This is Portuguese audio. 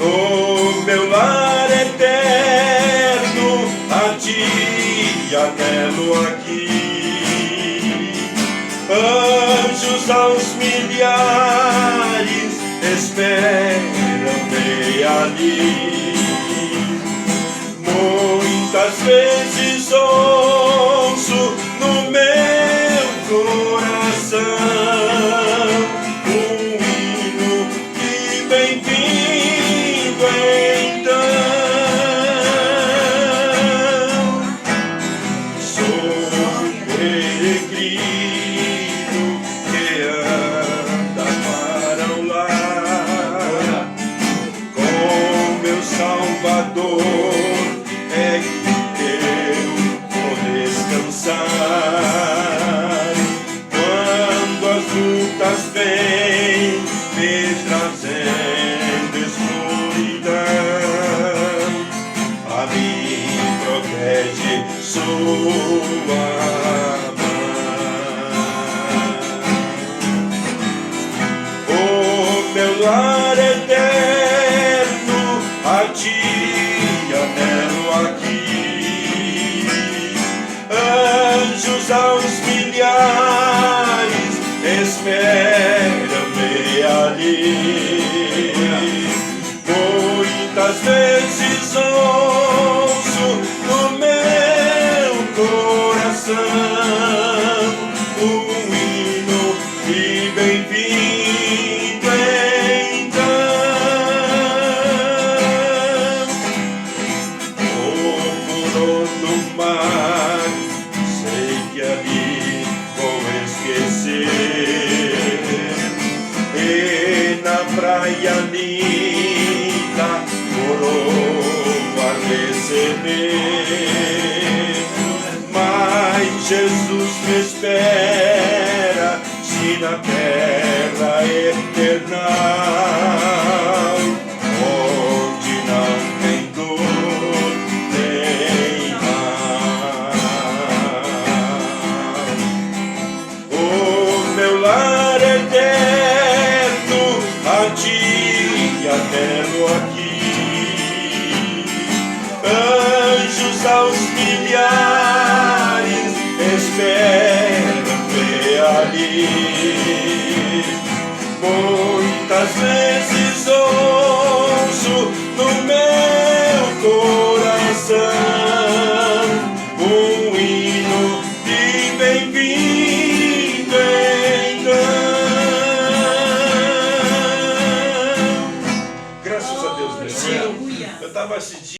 No meu lar eterno, a ti anelo aqui. Anjos aos milhares esperam-me ali. Muitas vezes ouço no meu coração um hino de bem-vindo então. Sou um peregrino que anda para o lar com meu Salvador. É que eu vou descansar quando as lutas vêm me trazendo escuridão. A mim protege sua mão. O meu lar eterno, a ti anelo aqui. Anjos aos milhares esperam-me ali. Muitas vezes ouço no meu coração um hino de bem-vindo então. Do mar, sei que ali vou esquecer, e na praia linda coroa receber. Mas Jesus me espera, se na terra eternal, onde não tem dor nem mal. O meu lar eterno, a ti anelo aqui. Anjos aos milhares esperam-me ali. Muitas vezes ouço no meu coração um hino de bem-vindo então. Graças a Deus, meu irmão. Eu estava assistindo.